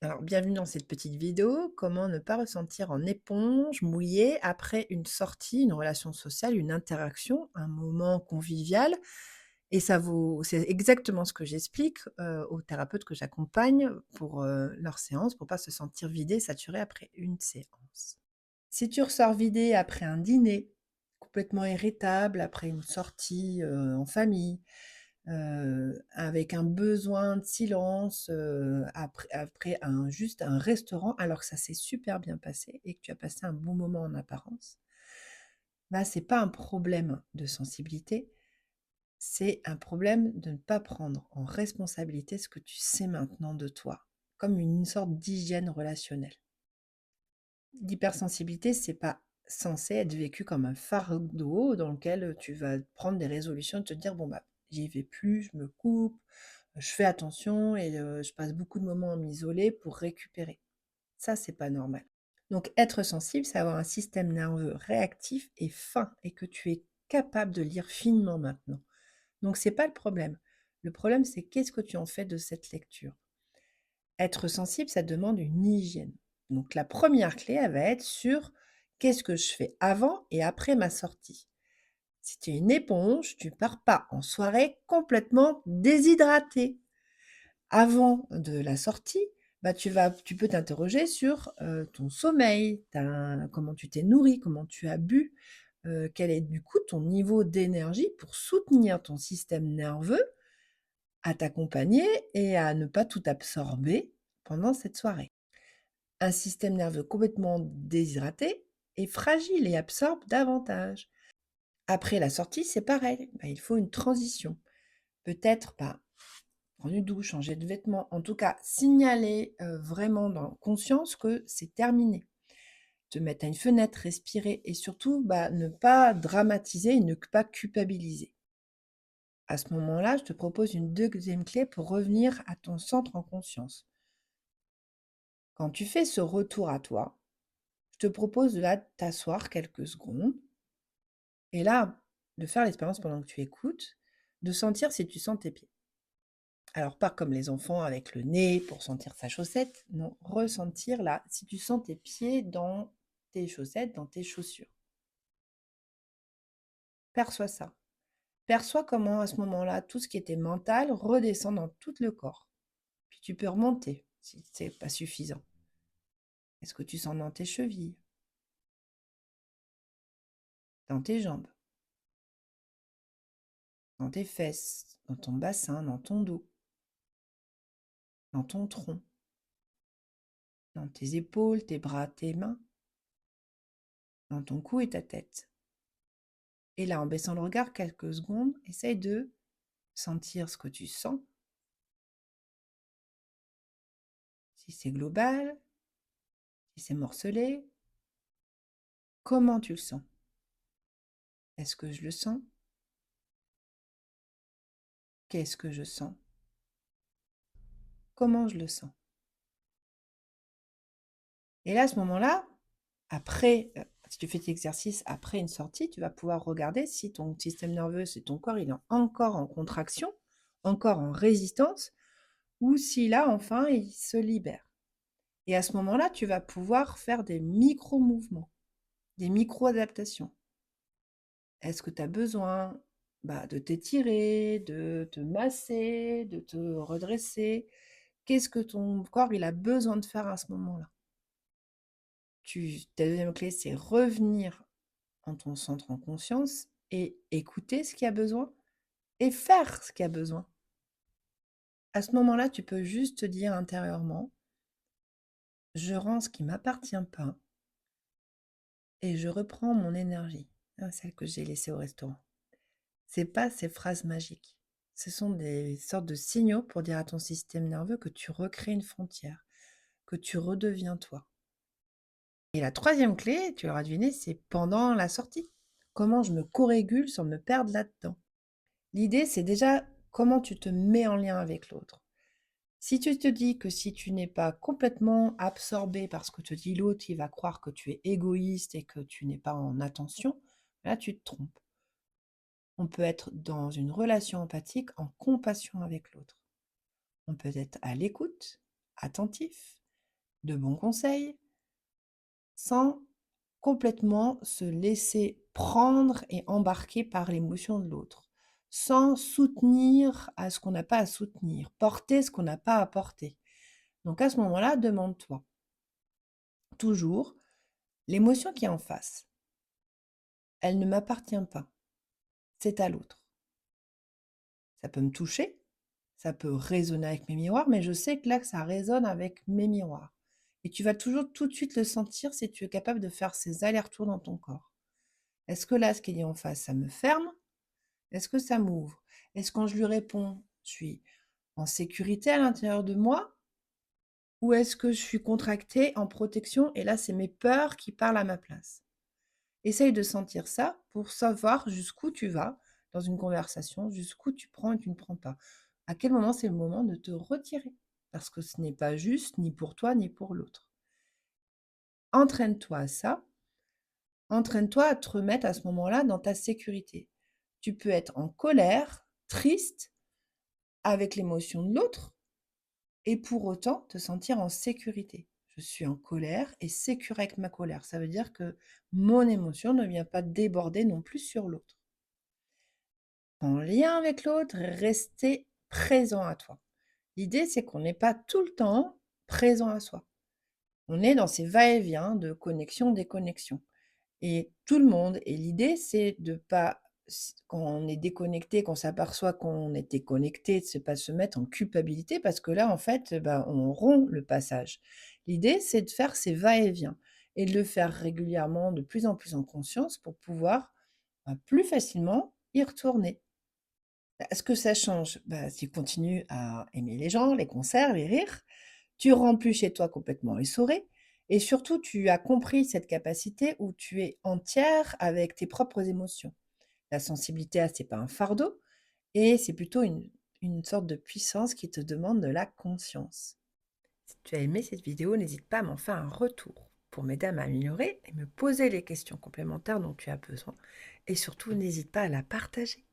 Alors, bienvenue dans cette petite vidéo. Comment ne pas ressentir en éponge mouillée après une sortie, une relation sociale, une interaction, un moment convivial. Et c'est exactement ce que j'explique aux thérapeutes que j'accompagne pour leur séance, pour pas se sentir vidé, saturé après une séance. Si tu ressors vidé après un dîner, complètement irritable après une sortie en famille, avec un besoin de silence, après juste un restaurant, alors que ça s'est super bien passé et que tu as passé un bon moment en apparence. Là, c'est pas un problème de sensibilité, c'est un problème de ne pas prendre en responsabilité ce que tu sais maintenant de toi, comme une sorte d'hygiène relationnelle. L'hypersensibilité, c'est pas censé être vécu comme un fardeau dans lequel tu vas prendre des résolutions et te dire: «Bon, bah, j'y vais plus, je me coupe, je fais attention et je passe beaucoup de moments à m'isoler pour récupérer». Ça, c'est pas normal. Donc être sensible, c'est avoir un système nerveux réactif et fin et que tu es capable de lire finement maintenant. Donc c'est pas le problème. Le problème, c'est qu'est-ce que tu en fais de cette lecture? Être sensible, ça demande une hygiène. Donc la première clé, elle va être sur qu'est-ce que je fais avant et après ma sortie. Si tu es une éponge, tu pars pas en soirée complètement déshydraté. Avant de la sortie, bah, tu peux t'interroger sur ton sommeil, comment tu t'es nourri, comment tu as bu, quel est du coup ton niveau d'énergie pour soutenir ton système nerveux à t'accompagner et à ne pas tout absorber pendant cette soirée. Un système nerveux complètement déshydraté est fragile et absorbe davantage. Après la sortie, c'est pareil, bah, il faut une transition. Peut-être pas prendre une douche, changer de vêtements, en tout cas signaler vraiment dans conscience que c'est terminé. Te mettre à une fenêtre, respirer et surtout bah, ne pas dramatiser et ne pas culpabiliser. À ce moment-là, je te propose une deuxième clé pour revenir à ton centre en conscience. Quand tu fais ce retour à toi, je te propose de là t'asseoir quelques secondes et là, de faire l'expérience pendant que tu écoutes, de sentir si tu sens tes pieds. Alors pas comme les enfants avec le nez pour sentir sa chaussette, non, ressentir là, si tu sens tes pieds dans tes chaussettes, dans tes chaussures. Perçois ça. Perçois comment à ce moment-là, tout ce qui était mental redescend dans tout le corps. Puis tu peux remonter si c'est pas suffisant. Est-ce que tu sens dans tes chevilles, dans tes jambes, dans tes fesses, dans ton bassin, dans ton dos, dans ton tronc, dans tes épaules, tes bras, tes mains, dans ton cou et ta tête. Et là, en baissant le regard quelques secondes, essaye de sentir ce que tu sens, si c'est global, si c'est morcelé, comment tu le sens? Est-ce que je le sens? Qu'est-ce que je sens? Comment je le sens? Et là, à ce moment-là, après, si tu fais cet exercice après une sortie, tu vas pouvoir regarder si ton système nerveux, si ton corps, il est encore en contraction, encore en résistance, ou si là, enfin, il se libère. Et à ce moment-là, tu vas pouvoir faire des micro-mouvements, des micro-adaptations. Est-ce que tu as besoin bah, de t'étirer, de te masser, de te redresser? Qu'est-ce que ton corps il a besoin de faire à ce moment-là? Ta deuxième clé, c'est revenir en ton centre en conscience et écouter ce qu'il y a besoin et faire ce qu'il y a besoin. À ce moment-là, tu peux juste te dire intérieurement, je rends ce qui ne m'appartient pas et je reprends mon énergie, celle que j'ai laissée au restaurant. C'est pas ces phrases magiques. Ce sont des sortes de signaux pour dire à ton système nerveux que tu recrées une frontière, que tu redeviens toi. Et la troisième clé, tu l'auras deviné, c'est pendant la sortie. Comment je me co-régule sans me perdre là-dedans. L'idée, c'est déjà comment tu te mets en lien avec l'autre. Si tu te dis que si tu n'es pas complètement absorbé par ce que te dit l'autre, il va croire que tu es égoïste et que tu n'es pas en attention, là tu te trompes. On peut être dans une relation empathique en compassion avec l'autre. On peut être à l'écoute, attentif, de bons conseils, sans complètement se laisser prendre et embarquer par l'émotion de l'autre, sans soutenir à ce qu'on n'a pas à soutenir, porter ce qu'on n'a pas à porter. Donc à ce moment-là, demande-toi toujours l'émotion qui est en face, elle ne m'appartient pas, c'est à l'autre. Ça peut me toucher, ça peut résonner avec mes miroirs, mais je sais que là, que ça résonne avec mes miroirs. Et tu vas toujours tout de suite le sentir si tu es capable de faire ces allers-retours dans ton corps. Est-ce que là, ce qu'il y a en face, ça me ferme? Est-ce que ça m'ouvre? Est-ce quand je lui réponds, je suis en sécurité à l'intérieur de moi? Ou est-ce que je suis contractée, en protection et là, c'est mes peurs qui parlent à ma place? Essaye de sentir ça pour savoir jusqu'où tu vas dans une conversation, jusqu'où tu prends et tu ne prends pas. À quel moment c'est le moment de te retirer? Parce que ce n'est pas juste ni pour toi ni pour l'autre. Entraîne-toi à ça, entraîne-toi à te remettre à ce moment-là dans ta sécurité. Tu peux être en colère, triste, avec l'émotion de l'autre et pour autant te sentir en sécurité. Je suis en colère et sécure avec ma colère. Ça veut dire que mon émotion ne vient pas déborder non plus sur l'autre. En lien avec l'autre, rester présent à toi. L'idée, c'est qu'on n'est pas tout le temps présent à soi. On est dans ces va-et-vient de connexion, déconnexion. Et tout le monde, et l'idée, c'est de pas, quand on est déconnecté, qu'on s'aperçoit qu'on était connecté, de ne pas se mettre en culpabilité, parce que là, en fait, bah, on rompt le passage. L'idée, c'est de faire ces va-et-vient et de le faire régulièrement, de plus en plus en conscience, pour pouvoir plus facilement y retourner. Ce que ça change? Bah, tu continues à aimer les gens, les concerts, les rires. Tu rentres plus chez toi complètement essoré et surtout, tu as compris cette capacité où tu es entière avec tes propres émotions. La sensibilité, ah, c'est pas un fardeau et c'est plutôt une sorte de puissance qui te demande de la conscience. Si tu as aimé cette vidéo, n'hésite pas à m'en faire un retour pour m'aider à m'améliorer et me poser les questions complémentaires dont tu as besoin. Et surtout, n'hésite pas à la partager.